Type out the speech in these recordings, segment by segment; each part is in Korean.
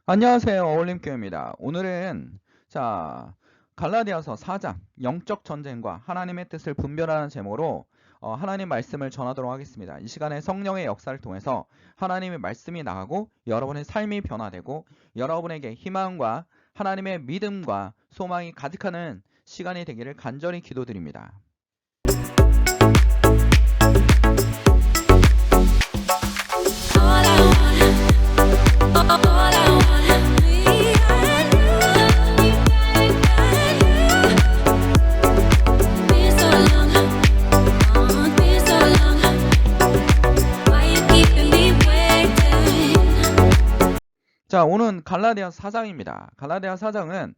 안녕하세요. 어울림교회입니다. 오늘은 갈라디아서 4장 영적 전쟁과 하나님의 뜻을 분별하는 제목으로 하나님 말씀을 전하도록 하겠습니다. 이 시간에 성령의 역사를 통해서 하나님의 말씀이 나가고 여러분의 삶이 변화되고 여러분에게 희망과 하나님의 믿음과 소망이 가득하는 시간이 되기를 간절히 기도드립니다. 자, 오늘 갈라디아서 4장입니다. 갈라디아서 4장은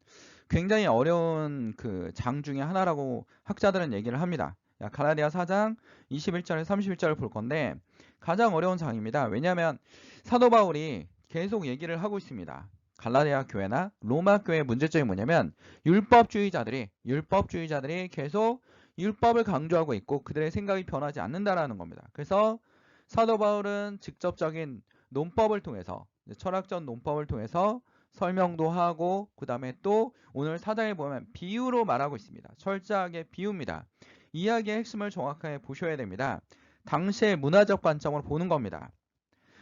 굉장히 어려운 그 장 중에 하나라고 학자들은 얘기를 합니다. 갈라디아서 4장 21절에 31절을 볼 건데 가장 어려운 장입니다. 왜냐하면 사도 바울이 계속 얘기를 하고 있습니다. 갈라디아 교회나 로마 교회의 문제점이 뭐냐면 율법주의자들이 계속 율법을 강조하고 있고 그들의 생각이 변하지 않는다라는 겁니다. 그래서 사도 바울은 직접적인 논법을 통해서 철학적 논법을 통해서 설명도 하고 그 다음에 또 오늘 4장에 보면 비유로 말하고 있습니다. 철저하게 비유입니다. 이야기의 핵심을 정확하게 보셔야 됩니다. 당시의 문화적 관점으로 보는 겁니다.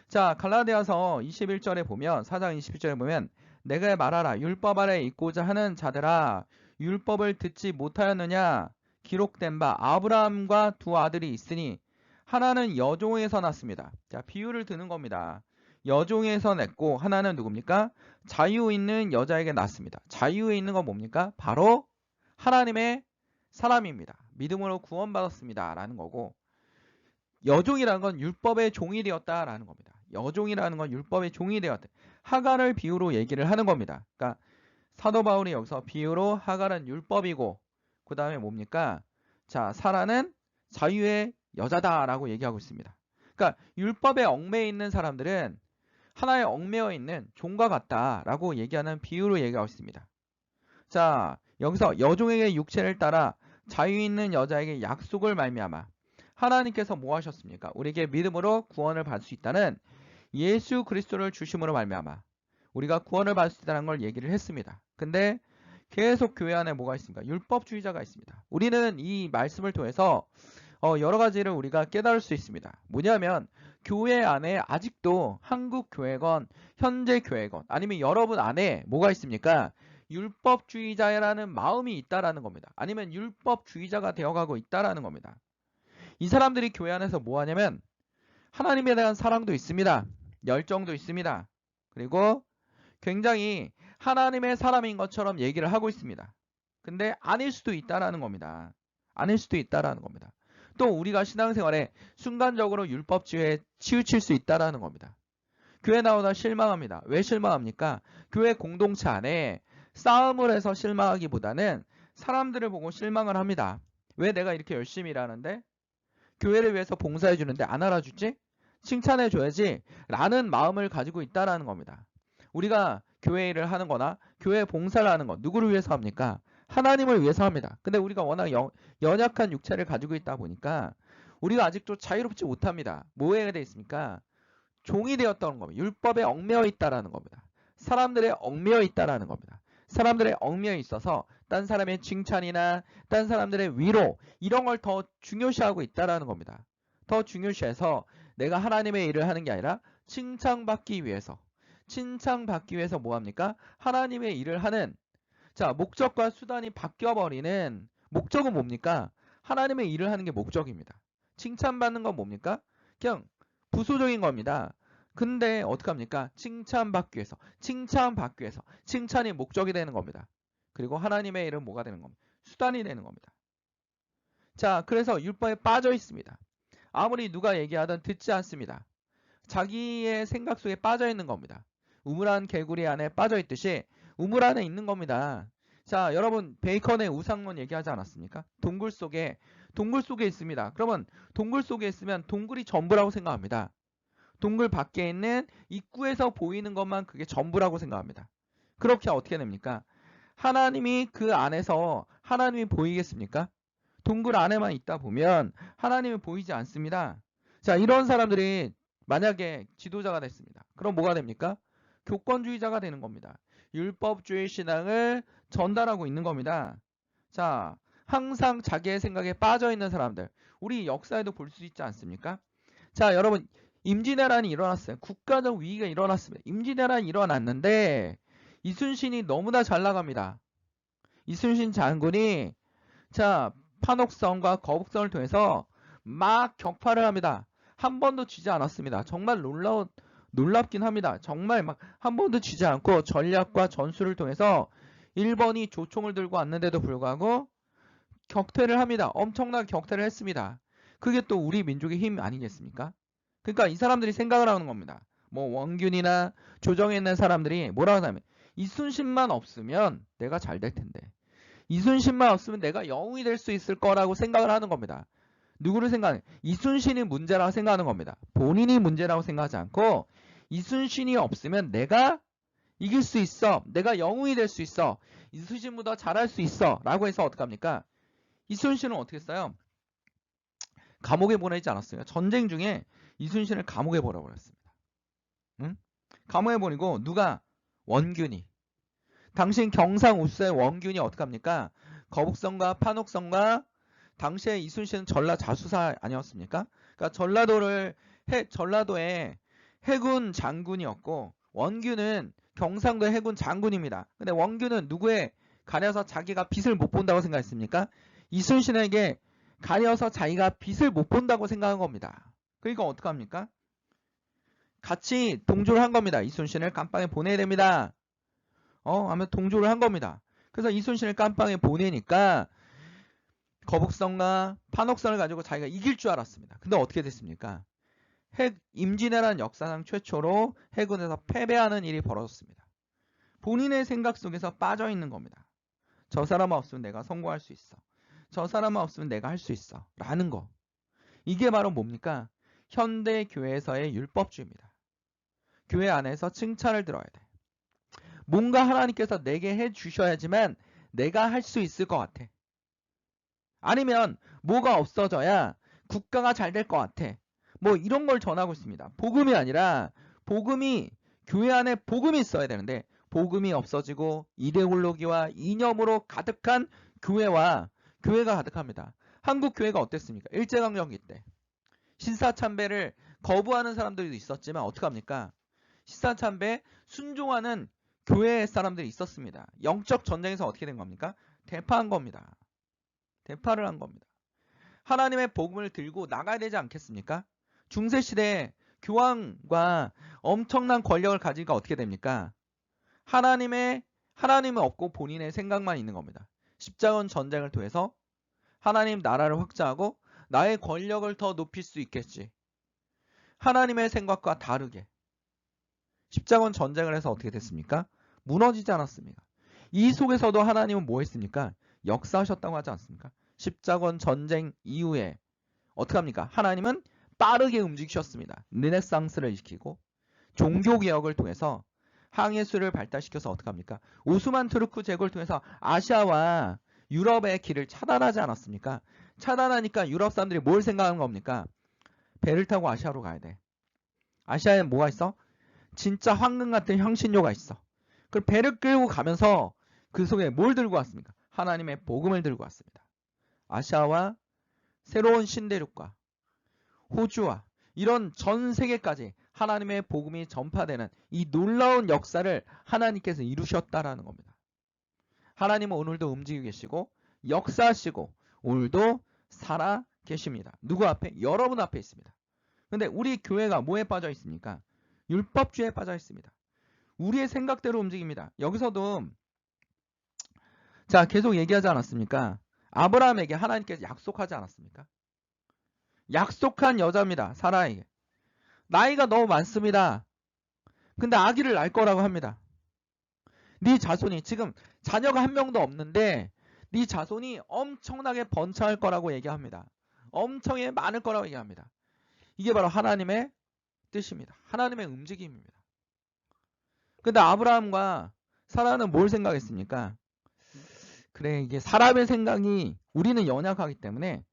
자, 갈라디아서 21절에 보면 4장 21절에 보면 내가 말하라 율법 아래 있고자 하는 자들아 율법을 듣지 못하였느냐 기록된 바 아브라함과 두 아들이 있으니 하나는 여종에서 났습니다. 자, 비유를 드는 겁니다. 여종에서 냈고 하나는 누굽니까? 자유 있는 여자에게 낳습니다. 자유에 있는 건 뭡니까? 바로 하나님의 사람입니다. 믿음으로 구원받았습니다. 라는 거고 여종이라는 건 율법의 종이 되었다라는 겁니다. 여종이라는 건 율법의 종이 되었다. 하갈을 비유로 얘기를 하는 겁니다. 그러니까 사도 바울이 여기서 비유로 하갈은 율법이고 그 다음에 뭡니까? 자, 사라는 자유의 여자다라고 얘기하고 있습니다. 그러니까 율법에 얽매여 있는 사람들은 하나에 얽매여 있는 종과 같다라고 얘기하는 비유로 얘기하고 있습니다. 자, 여기서 여종에게 육체를 따라 자유 있는 여자에게 약속을 말미암아 하나님께서 뭐 하셨습니까? 우리에게 믿음으로 구원을 받을 수 있다는 예수 그리스도를 주심으로 말미암아 우리가 구원을 받을 수 있다는 걸 얘기를 했습니다. 근데 계속 교회 안에 뭐가 있습니까? 율법주의자가 있습니다. 우리는 이 말씀을 통해서 여러 가지를 우리가 깨달을 수 있습니다. 뭐냐면 교회 안에 아직도 한국 교회건 현재 교회건 아니면 여러분 안에 뭐가 있습니까? 율법주의자라는 마음이 있다라는 겁니다. 아니면 율법주의자가 되어가고 있다라는 겁니다. 이 사람들이 교회 안에서 뭐 하냐면 하나님에 대한 사랑도 있습니다. 열정도 있습니다. 그리고 굉장히 하나님의 사람인 것처럼 얘기를 하고 있습니다. 근데 아닐 수도 있다라는 겁니다. 아닐 수도 있다라는 겁니다. 또 우리가 신앙생활에 순간적으로 율법주의에 치우칠 수 있다라는 겁니다. 교회 나오다 실망합니다. 왜 실망합니까? 교회 공동체 안에 싸움을 해서 실망하기보다는 사람들을 보고 실망을 합니다. 왜 내가 이렇게 열심히 일하는데 교회를 위해서 봉사해 주는데 안 알아주지? 칭찬해 줘야지 라는 마음을 가지고 있다라는 겁니다. 우리가 교회 일을 하는 거나 교회 봉사를 하는 거 누구를 위해서 합니까? 하나님을 위해서 합니다. 근데 우리가 워낙 연약한 육체를 가지고 있다 보니까 우리가 아직도 자유롭지 못합니다. 뭐에 대해 있습니까? 종이 되었다는 겁니다. 율법에 얽매여 있다라는 겁니다. 사람들의 얽매여 있다라는 겁니다. 사람들의 얽매여 있어서 딴 사람의 칭찬이나 딴 사람들의 위로 이런 걸 더 중요시하고 있다라는 겁니다. 더 중요시해서 내가 하나님의 일을 하는 게 아니라 칭찬받기 위해서 뭐합니까? 하나님의 일을 하는 자 목적과 수단이 바뀌어버리는 목적은 뭡니까? 하나님의 일을 하는 게 목적입니다. 칭찬받는 건 뭡니까? 그냥 부수적인 겁니다. 근데 어떡합니까? 칭찬받기 위해서 칭찬이 목적이 되는 겁니다. 그리고 하나님의 일은 뭐가 되는 겁니다? 수단이 되는 겁니다. 자, 그래서 율법에 빠져 있습니다. 아무리 누가 얘기하든 듣지 않습니다. 자기의 생각 속에 빠져 있는 겁니다. 우물안 개구리 안에 빠져 있듯이 우물 안에 있는 겁니다. 자, 여러분 베이컨의 우상론 얘기하지 않았습니까? 동굴 속에 있습니다. 그러면 동굴 속에 있으면 동굴이 전부라고 생각합니다. 동굴 밖에 있는 입구에서 보이는 것만 그게 전부라고 생각합니다. 그렇게 어떻게 됩니까? 하나님이 그 안에서 하나님이 보이겠습니까? 동굴 안에만 있다 보면 하나님이 보이지 않습니다. 자, 이런 사람들이 만약에 지도자가 됐습니다. 그럼 뭐가 됩니까? 교권주의자가 되는 겁니다. 율법주의 신앙을 전달하고 있는 겁니다. 자, 항상 자기의 생각에 빠져 있는 사람들, 우리 역사에도 볼 수 있지 않습니까? 자, 여러분, 임진왜란이 일어났어요. 국가적 위기가 일어났습니다. 임진왜란이 일어났는데 이순신이 너무나 잘 나갑니다. 이순신 장군이 자, 판옥성과 거북선을 통해서 막 격파를 합니다. 한 번도 지지 않았습니다. 정말 놀랍긴 합니다. 정말 막 한 번도 지지 않고 전략과 전술을 통해서 일본이 조총을 들고 왔는데도 불구하고 격퇴를 합니다. 엄청난 격퇴를 했습니다. 그게 또 우리 민족의 힘 아니겠습니까? 그러니까 이 사람들이 생각을 하는 겁니다. 뭐 원균이나 조정에 있는 사람들이 뭐라고 하냐면 이순신만 없으면 내가 잘 될 텐데, 이순신만 없으면 내가 영웅이 될 수 있을 거라고 생각을 하는 겁니다. 누구를 생각해? 이순신이 문제라고 생각하는 겁니다. 본인이 문제라고 생각하지 않고 이순신이 없으면 내가 이길 수 있어, 내가 영웅이 될 수 있어, 이순신보다 잘할 수 있어 라고 해서 어떡합니까? 이순신은 어떻게 했어요? 감옥에 보내지 않았어요. 전쟁 중에 이순신을 감옥에 보내버렸습니다. 응? 감옥에 보내고 누가? 원균이. 당신 경상우수의 원균이 어떡합니까? 거북선과 판옥선과 당시에 이순신은 전라 자수사 아니었습니까? 그러니까 전라도의 해군 장군이었고 원균은 경상도 해군 장군입니다. 근데 원균은 누구에 가려서 자기가 빚을 못 본다고 생각했습니까? 이순신에게 가려서 자기가 빚을 못 본다고 생각한 겁니다. 그러니까 어떡합니까? 같이 동조를 한 겁니다. 이순신을 깜빵에 보내야 됩니다. 하면 동조를 한 겁니다. 그래서 이순신을 깜빵에 보내니까 거북선과 판옥선을 가지고 자기가 이길 줄 알았습니다. 근데 어떻게 됐습니까? 임진왜란 역사상 최초로 해군에서 패배하는 일이 벌어졌습니다. 본인의 생각 속에서 빠져 있는 겁니다. 저 사람만 없으면 내가 성공할 수 있어. 저 사람만 없으면 내가 할 수 있어. 라는 거. 이게 바로 뭡니까? 현대 교회에서의 율법주의입니다. 교회 안에서 칭찬을 들어야 돼. 뭔가 하나님께서 내게 해 주셔야지만 내가 할 수 있을 것 같아. 아니면 뭐가 없어져야 국가가 잘 될 것 같아. 뭐 이런 걸 전하고 있습니다. 복음이 아니라 복음이 교회 안에 복음이 있어야 되는데 복음이 없어지고 이데올로기와 이념으로 가득한 교회가 가득합니다. 한국 교회가 어땠습니까? 일제강점기 때 신사참배를 거부하는 사람들도 있었지만 어떡합니까? 신사참배 순종하는 교회 사람들이 있었습니다. 영적 전쟁에서 어떻게 된 겁니까? 대파한 겁니다. 대파를 한 겁니다. 하나님의 복음을 들고 나가야 되지 않겠습니까? 중세시대에 교황과 엄청난 권력을 가지니까 어떻게 됩니까? 하나님은 없고 본인의 생각만 있는 겁니다. 십자군 전쟁을 통해서 하나님 나라를 확장하고 나의 권력을 더 높일 수 있겠지. 하나님의 생각과 다르게 십자군 전쟁을 해서 어떻게 됐습니까? 무너지지 않았습니까? 이 속에서도 하나님은 뭐 했습니까? 역사하셨다고 하지 않습니까? 십자군 전쟁 이후에 어떻게 합니까? 하나님은 빠르게 움직이셨습니다. 르네상스를 일으키고 종교개혁을 통해서 항해술을 발달시켜서 어떻게 합니까? 오스만 투르크 제국을 통해서 아시아와 유럽의 길을 차단하지 않았습니까? 차단하니까 유럽 사람들이 뭘 생각하는 겁니까? 배를 타고 아시아로 가야 돼. 아시아에 뭐가 있어? 진짜 황금 같은 향신료가 있어. 그럼 배를 끌고 가면서 그 속에 뭘 들고 왔습니까? 하나님의 복음을 들고 왔습니다. 아시아와 새로운 신대륙과 호주와 이런 전 세계까지 하나님의 복음이 전파되는 이 놀라운 역사를 하나님께서 이루셨다라는 겁니다. 하나님은 오늘도 움직이고 계시고 역사하시고 오늘도 살아 계십니다. 누구 앞에? 여러분 앞에 있습니다. 근데 우리 교회가 뭐에 빠져 있습니까? 율법주의에 빠져 있습니다. 우리의 생각대로 움직입니다. 여기서도 자 계속 얘기하지 않았습니까? 아브라함에게 하나님께서 약속하지 않았습니까? 약속한 여자입니다. 사라에게. 나이가 너무 많습니다. 근데 아기를 낳을 거라고 합니다. 네 자손이 지금 자녀가 한 명도 없는데 네 자손이 엄청나게 번창할 거라고 얘기합니다. 엄청나게 많을 거라고 얘기합니다. 이게 바로 하나님의 뜻입니다. 하나님의 움직임입니다. 근데 아브라함과 사라는 뭘 생각했습니까? 그래 이게 사람의 생각이 우리는 연약하기 때문에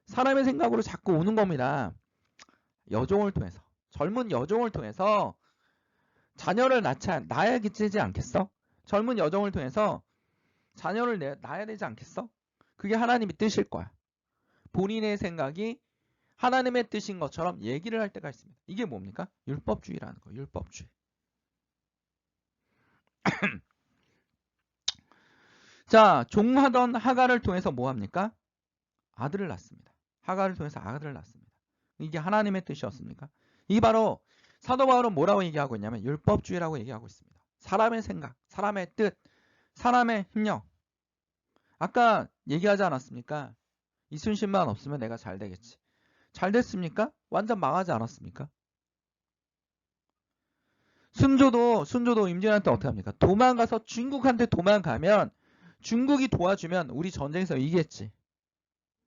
사람의 생각으로 자꾸 오는 겁니다. 여종을 통해서 젊은 여종을 통해서 자녀를 낳아야지 않겠어? 젊은 여정을 통해서 자녀를 낳아야 되지 않겠어? 그게 하나님의 뜻일 거야. 본인의 생각이 하나님의 뜻인 것처럼 얘기를 할 때가 있습니다. 이게 뭡니까? 율법주의라는 거예요. 율법주의. 자, 종하던 하갈을 통해서 뭐 합니까? 아들을 낳습니다. 하갈을 통해서 아들을 낳습니다. 이게 하나님의 뜻이었습니까? 이게 바로 사도 바울은 뭐라고 얘기하고 있냐면 율법주의라고 얘기하고 있습니다. 사람의 생각, 사람의 뜻, 사람의 힘력. 아까 얘기하지 않았습니까? 이순신만 없으면 내가 잘 되겠지. 잘 됐습니까? 완전 망하지 않았습니까? 순조도 임진왜란 때 어떻게 합니까? 도망가서 중국한테 도망가면 중국이 도와주면 우리 전쟁에서 이기겠지.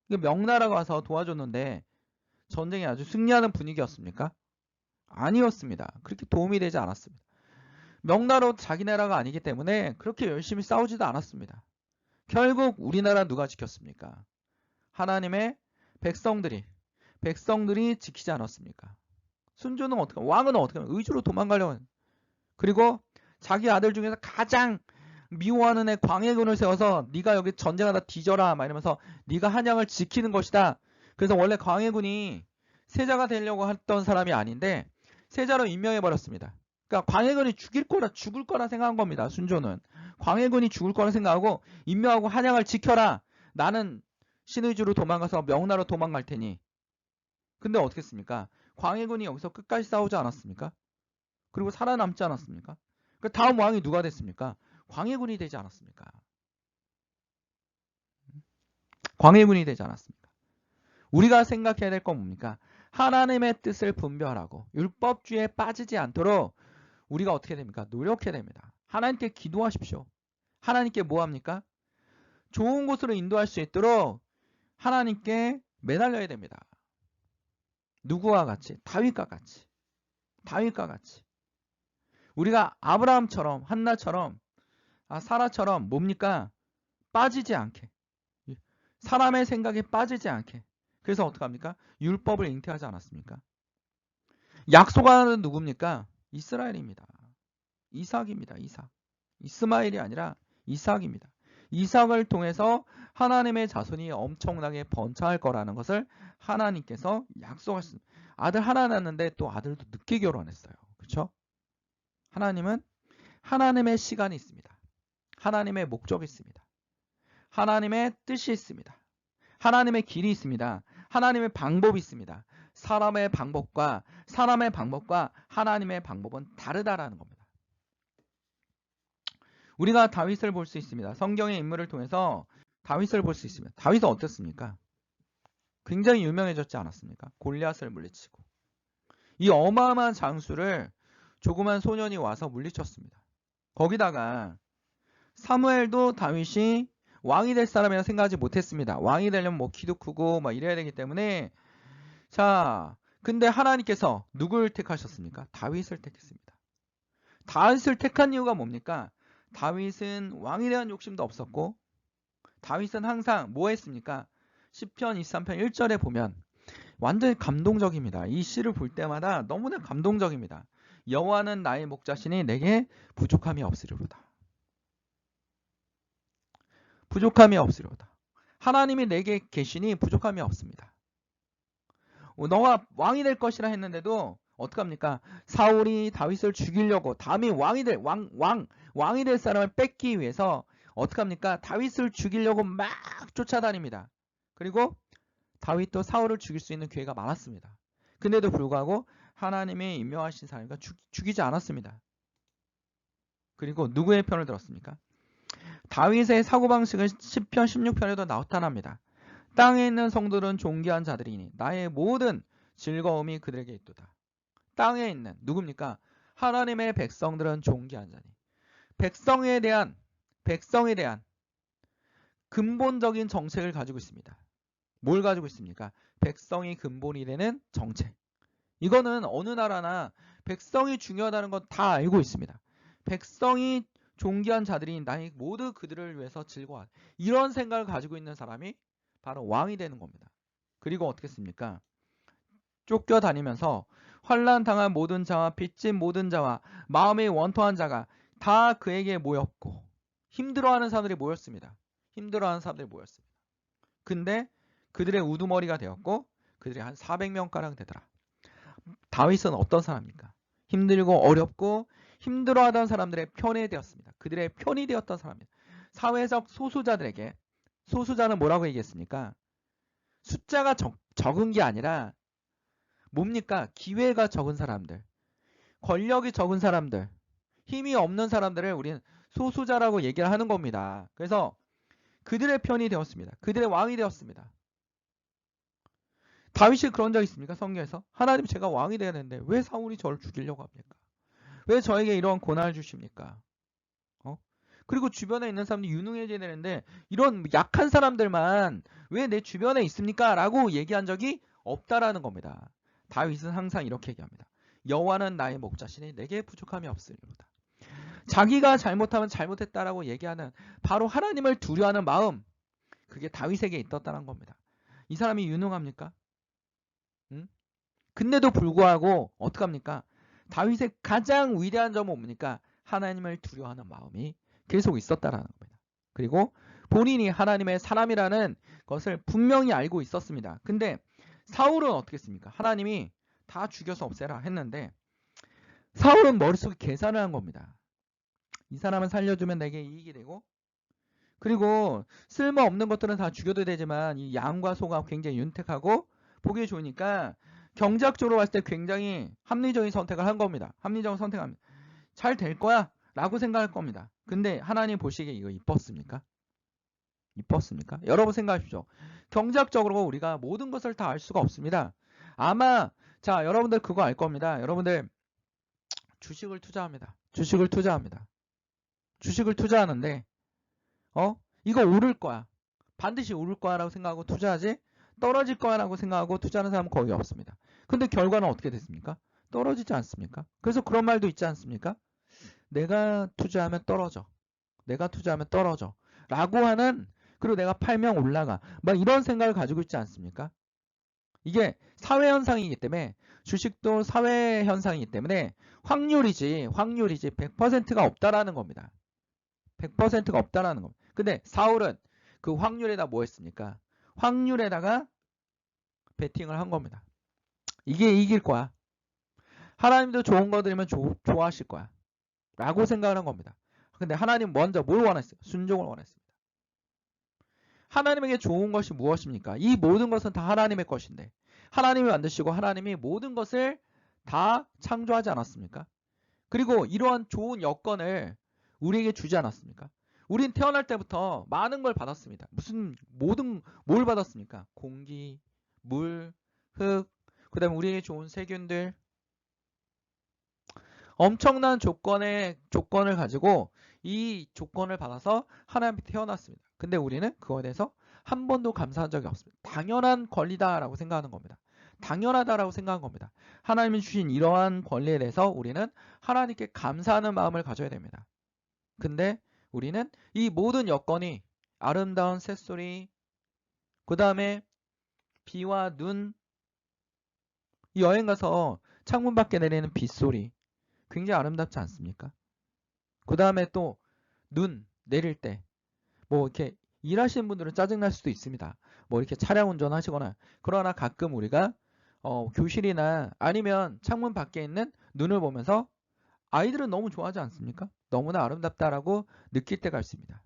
명나라가 와서 도와줬는데 전쟁이 아주 승리하는 분위기였습니까? 아니었습니다. 그렇게 도움이 되지 않았습니다. 명나라도 자기 나라가 아니기 때문에 그렇게 열심히 싸우지도 않았습니다. 결국 우리나라 누가 지켰습니까? 하나님의 백성들이 지키지 않았습니까? 순조는 어떻게 왕은 어떻게 하면 의주로 도망가려고 하는. 그리고 자기 아들 중에서 가장 미워하는 애 광해군을 세워서 네가 여기 전쟁하다 뒤져라 막 이러면서 네가 한양을 지키는 것이다. 그래서 원래 광해군이 세자가 되려고 했던 사람이 아닌데 세자로 임명해 버렸습니다. 그러니까 광해군이 죽을 거라 생각한 겁니다. 순조는 광해군이 죽을 거라 생각하고 임명하고 한양을 지켜라. 나는 신의주로 도망가서 명나라로 도망갈 테니. 근데 어떻게 했습니까? 광해군이 여기서 끝까지 싸우지 않았습니까? 그리고 살아남지 않았습니까? 그 다음 왕이 누가 됐습니까? 광해군이 되지 않았습니까? 광해군이 되지 않았습니까? 우리가 생각해야 될 건 뭡니까? 하나님의 뜻을 분별하고 율법주의에 빠지지 않도록 우리가 어떻게 됩니까? 노력해야 됩니다. 하나님께 기도하십시오. 하나님께 뭐 합니까? 좋은 곳으로 인도할 수 있도록 하나님께 매달려야 됩니다. 누구와 같이? 다윗과 같이. 우리가 아브라함처럼, 한나처럼, 사라처럼 뭡니까? 빠지지 않게. 사람의 생각에 빠지지 않게. 그래서 어떡합니까? 율법을 잉태하지 않았습니까? 약속하는 누굽니까? 이스라엘입니다. 이삭입니다. 이삭. 이스마엘이 아니라 이삭입니다. 이삭을 통해서 하나님의 자손이 엄청나게 번창할 거라는 것을 하나님께서 약속하셨습니다. 아들 하나 낳았는데 또 아들도 늦게 결혼했어요. 그렇죠? 하나님은 하나님의 시간이 있습니다. 하나님의 목적이 있습니다. 하나님의 뜻이 있습니다. 하나님의 길이 있습니다. 하나님의 방법이 있습니다. 사람의 방법과 하나님의 방법은 다르다라는 겁니다. 우리가 다윗을 볼 수 있습니다. 성경의 인물을 통해서 다윗을 볼 수 있습니다. 다윗은 어땠습니까? 굉장히 유명해졌지 않았습니까? 골리앗을 물리치고. 이 어마어마한 장수를 조그만 소년이 와서 물리쳤습니다. 거기다가 사무엘도 다윗이 왕이 될 사람이라 생각하지 못했습니다. 왕이 되려면 뭐 키도 크고 막 이래야 되기 때문에 자, 근데 하나님께서 누굴 택하셨습니까? 다윗을 택했습니다. 다윗을 택한 이유가 뭡니까? 다윗은 왕에 대한 욕심도 없었고 다윗은 항상 뭐 했습니까? 시편 23편 1절에 보면 완전히 감동적입니다. 이 시를 볼 때마다 너무나 감동적입니다. 여호와는 나의 목자시니 내게 부족함이 없으리로다. 부족함이 없으리로다. 하나님이 내게 계시니 부족함이 없습니다. 너가 왕이 될 것이라 했는데도 어떡합니까? 사울이 다윗을 죽이려고 다음이 왕이 될 사람을 뺏기 위해서 어떡합니까? 다윗을 죽이려고 막 쫓아다닙니다. 그리고 다윗도 사울을 죽일 수 있는 기회가 많았습니다. 근데도 불구하고 하나님이 임명하신 사람과 죽이지 않았습니다. 그리고 누구의 편을 들었습니까? 다윗의 사고방식은 시편 16편에도 나타납니다. 땅에 있는 성들은 존귀한 자들이니 나의 모든 즐거움이 그들에게 있도다. 땅에 있는 누굽니까? 하나님의 백성들은 존귀한 자니. 백성에 대한 근본적인 정책을 가지고 있습니다. 뭘 가지고 있습니까? 백성이 근본이 되는 정책. 이거는 어느 나라나 백성이 중요하다는 건 다 알고 있습니다. 백성이 존귀한 자들이 나의 모두 그들을 위해서 즐거워하는 이런 생각을 가지고 있는 사람이 바로 왕이 되는 겁니다. 그리고 어떻게 했습니까? 쫓겨다니면서 환난 당한 모든 자와 빚진 모든 자와 마음이 원통한 자가 다 그에게 모였고 힘들어하는 사람들이 모였습니다. 힘들어하는 사람들이 모였습니다. 근데 그들의 우두머리가 되었고 그들이 한 400명가량 되더라. 다윗은 어떤 사람입니까? 힘들고 어렵고 힘들어하던 사람들의 편이 되었습니다. 그들의 편이 되었던 사람입니다. 사회적 소수자들에게 소수자는 뭐라고 얘기했습니까? 숫자가 적은 게 아니라 뭡니까? 기회가 적은 사람들, 권력이 적은 사람들, 힘이 없는 사람들을 우리는 소수자라고 얘기를 하는 겁니다. 그래서 그들의 편이 되었습니다. 그들의 왕이 되었습니다. 다윗이 그런 적 있습니까? 성경에서? 하나님 제가 왕이 되어야 되는데 왜 사울이 저를 죽이려고 합니까? 왜 저에게 이런 고난을 주십니까? 그리고 주변에 있는 사람들이 유능해져야 되는데 이런 약한 사람들만 왜 내 주변에 있습니까? 라고 얘기한 적이 없다라는 겁니다. 다윗은 항상 이렇게 얘기합니다. 여호와는 나의 목자시니 내게 부족함이 없으리로다. 자기가 잘못하면 잘못했다라고 얘기하는 바로 하나님을 두려워하는 마음, 그게 다윗에게 있었다는 겁니다. 이 사람이 유능합니까? 근데도 불구하고 어떡합니까? 다윗의 가장 위대한 점은 뭡니까? 하나님을 두려워하는 마음이 계속 있었다라는 겁니다. 그리고 본인이 하나님의 사람이라는 것을 분명히 알고 있었습니다. 근데 사울은 어떻게 했습니까? 하나님이 다 죽여서 없애라 했는데 사울은 머릿속에 계산을 한 겁니다. 이 사람을 살려주면 내게 이익이 되고 그리고 쓸모없는 것들은 다 죽여도 되지만 이 양과 소가 굉장히 윤택하고 보기 좋으니까 경제학적으로 봤을 때 굉장히 합리적인 선택을 한 겁니다. 합리적인 선택합니다. 잘 될 거야 라고 생각할 겁니다. 근데 하나님 보시기에 이거 이뻤습니까? 이뻤습니까? 여러분 생각하십시오. 경제학적으로 우리가 모든 것을 다 알 수가 없습니다. 아마 자 여러분들 그거 알 겁니다. 여러분들 주식을 투자합니다. 주식을 투자합니다. 주식을 투자하는데 이거 오를 거야. 반드시 오를 거야 라고 생각하고 투자하지 떨어질 거야 라고 생각하고 투자하는 사람은 거의 없습니다. 근데 결과는 어떻게 됐습니까? 떨어지지 않습니까? 그래서 그런 말도 있지 않습니까? 내가 투자하면 떨어져. 내가 투자하면 떨어져. 라고 하는 그리고 내가 팔면 올라가. 막 이런 생각을 가지고 있지 않습니까? 이게 사회현상이기 때문에 주식도 사회현상이기 때문에 확률이지 100%가 없다라는 겁니다. 100%가 없다라는 겁니다. 근데 사울은 그 확률에다 뭐 했습니까? 확률에다가 베팅을 한 겁니다. 이게 이길 거야. 하나님도 좋은 거 드리면 좋아하실 거야. 라고 생각을 한 겁니다. 근데 하나님 먼저 뭘 원했어요? 순종을 원했습니다. 하나님에게 좋은 것이 무엇입니까? 이 모든 것은 다 하나님의 것인데 하나님이 만드시고 하나님이 모든 것을 다 창조하지 않았습니까? 그리고 이러한 좋은 여건을 우리에게 주지 않았습니까? 우린 태어날 때부터 많은 걸 받았습니다. 뭘 받았습니까? 공기, 물, 흙, 그 다음에 우리에게 좋은 세균들, 엄청난 조건을 가지고 이 조건을 받아서 하나님께 태어났습니다. 근데 우리는 그거에 대해서 한 번도 감사한 적이 없습니다. 당연한 권리다라고 생각하는 겁니다. 당연하다라고 생각한 겁니다. 하나님이 주신 이러한 권리에 대해서 우리는 하나님께 감사하는 마음을 가져야 됩니다. 근데 우리는 이 모든 여건이 아름다운 새소리, 그 다음에 비와 눈, 여행 가서 창문 밖에 내리는 빗소리, 굉장히 아름답지 않습니까? 그 다음에 또 눈 내릴 때 뭐 이렇게 일하시는 분들은 짜증날 수도 있습니다. 뭐 이렇게 차량 운전하시거나 그러나 가끔 우리가 교실이나 아니면 창문 밖에 있는 눈을 보면서 아이들은 너무 좋아하지 않습니까? 너무나 아름답다라고 느낄 때가 있습니다.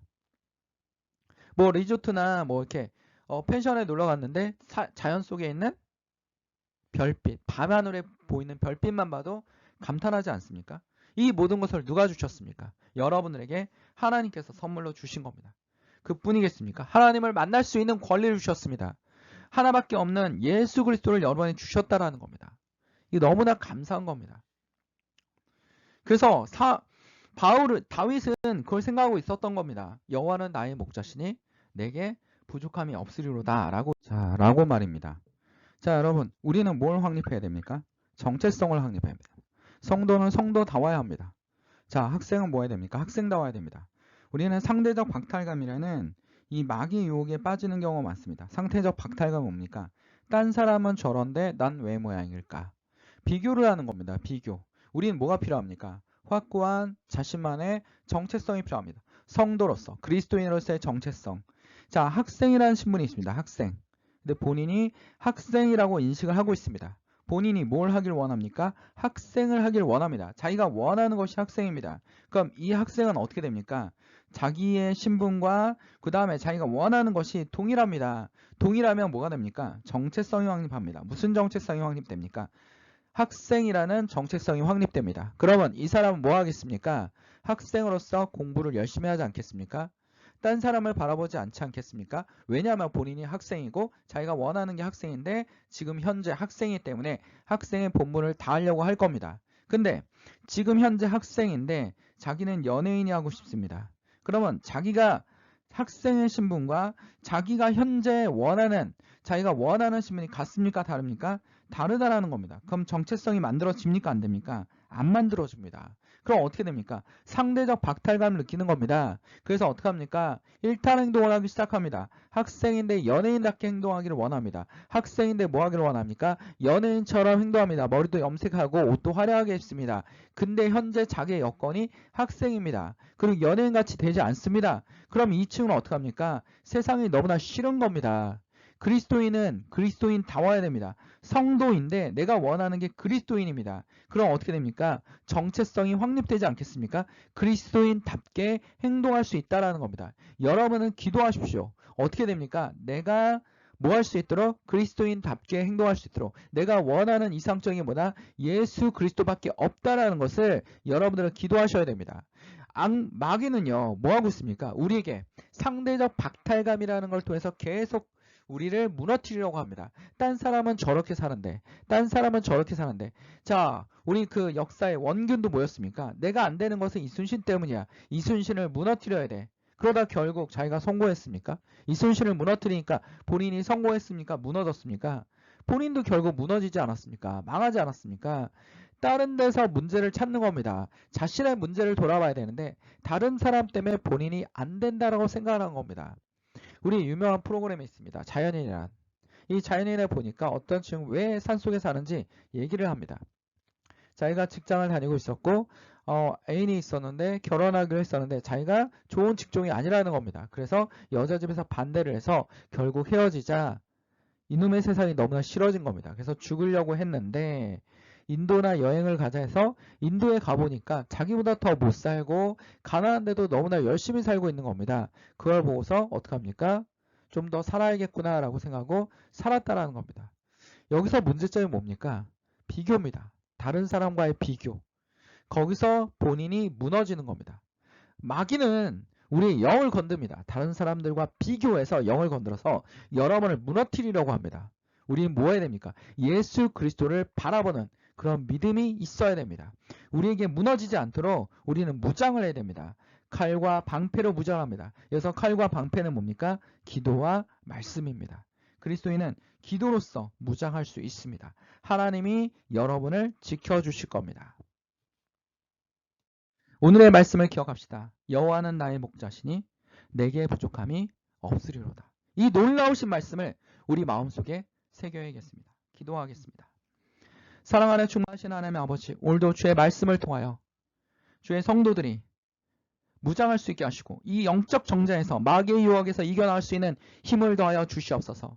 뭐 리조트나 뭐 이렇게 펜션에 놀러 갔는데 자연 속에 있는 별빛, 밤하늘에 보이는 별빛만 봐도 감탄하지 않습니까? 이 모든 것을 누가 주셨습니까? 여러분들에게 하나님께서 선물로 주신 겁니다. 그뿐이겠습니까? 하나님을 만날 수 있는 권리를 주셨습니다. 하나밖에 없는 예수 그리스도를 여러분에게 주셨다라는 겁니다. 이게 너무나 감사한 겁니다. 그래서 다윗은 그걸 생각하고 있었던 겁니다. 여호와는 나의 목자시니 내게 부족함이 없으리로다 라고 말입니다. 자, 여러분, 우리는 뭘 확립해야 됩니까? 정체성을 확립해야 합니다. 성도는 성도다워야 합니다. 자, 학생은 뭐 해야 됩니까? 학생다워야 됩니다. 우리는 상대적 박탈감이라는 이 마귀 유혹에 빠지는 경우가 많습니다. 상대적 박탈감은 뭡니까? 딴 사람은 저런데 난 왜 모양일까? 비교를 하는 겁니다. 비교. 우리는 뭐가 필요합니까? 확고한 자신만의 정체성이 필요합니다. 성도로서, 그리스도인으로서의 정체성. 자, 학생이라는 신분이 있습니다. 학생. 근데 본인이 학생이라고 인식을 하고 있습니다. 본인이 뭘 하길 원합니까? 학생을 하길 원합니다. 자기가 원하는 것이 학생입니다. 그럼 이 학생은 어떻게 됩니까? 자기의 신분과 그 다음에 자기가 원하는 것이 동일합니다. 동일하면 뭐가 됩니까? 정체성이 확립합니다. 무슨 정체성이 확립됩니까? 학생이라는 정체성이 확립됩니다. 그러면 이 사람은 뭐 하겠습니까? 학생으로서 공부를 열심히 하지 않겠습니까? 딴 사람을 바라보지 않지 않겠습니까? 왜냐하면 본인이 학생이고 자기가 원하는 게 학생인데 지금 현재 학생이기 때문에 학생의 본분을 다하려고 할 겁니다. 근데 지금 현재 학생인데 자기는 연예인이 하고 싶습니다. 그러면 자기가 학생의 신분과 자기가 현재 원하는 자기가 원하는 신분이 같습니까? 다릅니까? 다르다라는 겁니다. 그럼 정체성이 만들어집니까? 안 됩니까? 안 만들어집니다. 그럼 어떻게 됩니까? 상대적 박탈감을 느끼는 겁니다. 그래서 어떻게 합니까? 일탈 행동을 하기 시작합니다. 학생인데 연예인답게 행동하기를 원합니다. 학생인데 뭐 하기를 원합니까? 연예인처럼 행동합니다. 머리도 염색하고 옷도 화려하게 입습니다. 근데 현재 자기의 여건이 학생입니다. 그리고 연예인같이 되지 않습니다. 그럼 이 친구는 어떻게 합니까? 세상이 너무나 싫은 겁니다. 그리스도인은 그리스도인다워야 됩니다. 성도인데 내가 원하는 게 그리스도인입니다. 그럼 어떻게 됩니까? 정체성이 확립되지 않겠습니까? 그리스도인답게 행동할 수 있다는 겁니다. 여러분은 기도하십시오. 어떻게 됩니까? 내가 뭐 할 수 있도록? 그리스도인답게 행동할 수 있도록. 내가 원하는 이상적인 뭐다? 예수 그리스도밖에 없다라는 것을 여러분들은 기도하셔야 됩니다. 마귀는요, 뭐 하고 있습니까? 우리에게 상대적 박탈감이라는 걸 통해서 계속 우리를 무너뜨리려고 합니다. 딴 사람은 저렇게 사는데, 딴 사람은 저렇게 사는데. 자, 우리 그 역사의 원균도 뭐였습니까? 내가 안 되는 것은 이순신 때문이야. 이순신을 무너뜨려야 돼. 그러다 결국 자기가 성공했습니까? 이순신을 무너뜨리니까 본인이 성공했습니까? 무너졌습니까? 본인도 결국 무너지지 않았습니까? 망하지 않았습니까? 다른 데서 문제를 찾는 겁니다. 자신의 문제를 돌아봐야 되는데 다른 사람 때문에 본인이 안 된다라고 생각하는 겁니다. 우리 유명한 프로그램이 있습니다. 자연인이란. 이 자연인에 보니까 어떤 친구 왜 산속에 사는지 얘기를 합니다. 자기가 직장을 다니고 있었고 애인이 있었는데 결혼하기로 했었는데 자기가 좋은 직종이 아니라는 겁니다. 그래서 여자 집에서 반대를 해서 결국 헤어지자 이놈의 세상이 너무나 싫어진 겁니다. 그래서 죽으려고 했는데 인도나 여행을 가자 해서 인도에 가보니까 자기보다 더 못 살고 가난한데도 너무나 열심히 살고 있는 겁니다. 그걸 보고서 어떻게 합니까? 좀 더 살아야겠구나 라고 생각하고 살았다라는 겁니다. 여기서 문제점이 뭡니까? 비교입니다. 다른 사람과의 비교. 거기서 본인이 무너지는 겁니다. 마귀는 우리의 영을 건듭니다. 다른 사람들과 비교해서 영을 건드려서 여러분을 무너뜨리려고 합니다. 우리는 뭐 해야 됩니까? 예수 그리스도를 바라보는 그런 믿음이 있어야 됩니다. 우리에게 무너지지 않도록 우리는 무장을 해야 됩니다. 칼과 방패로 무장합니다. 그래서 칼과 방패는 뭡니까? 기도와 말씀입니다. 그리스도인은 기도로서 무장할 수 있습니다. 하나님이 여러분을 지켜주실 겁니다. 오늘의 말씀을 기억합시다. 여호와는 나의 목자시니 내게 부족함이 없으리로다. 이 놀라우신 말씀을 우리 마음속에 새겨야겠습니다. 기도하겠습니다. 사랑하는 충만하신 하나님의 아버지, 오늘도 주의 말씀을 통하여 주의 성도들이 무장할 수 있게 하시고 이 영적 정자에서 마귀의 유혹에서 이겨나갈 수 있는 힘을 더하여 주시옵소서.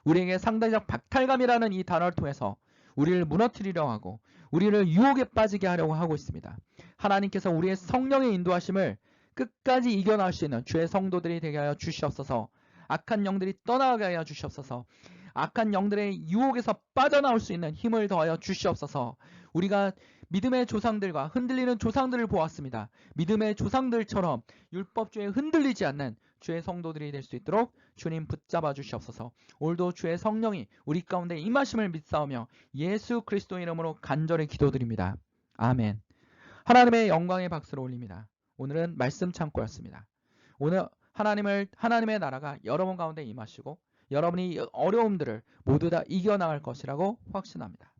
우리에게 상대적 박탈감이라는 이 단어를 통해서 우리를 무너뜨리려 하고 우리를 유혹에 빠지게 하려고 하고 있습니다. 하나님께서 우리의 성령의 인도하심을 끝까지 이겨나갈 수 있는 주의 성도들이 되게 하여 주시옵소서. 악한 영들이 떠나가게 하여 주시옵소서. 악한 영들의 유혹에서 빠져나올 수 있는 힘을 더하여 주시옵소서. 우리가 믿음의 조상들과 흔들리는 조상들을 보았습니다. 믿음의 조상들처럼 율법주의에 흔들리지 않는 주의 성도들이 될 수 있도록 주님 붙잡아 주시옵소서. 오늘도 주의 성령이 우리 가운데 임하심을 믿사오며 예수 그리스도 이름으로 간절히 기도드립니다. 아멘. 하나님의 영광의 박수를 올립니다. 오늘은 말씀 창고였습니다. 오늘 하나님의 나라가 여러분 가운데 임하시고 여러분이 어려움들을 모두 다 이겨나갈 것이라고 확신합니다.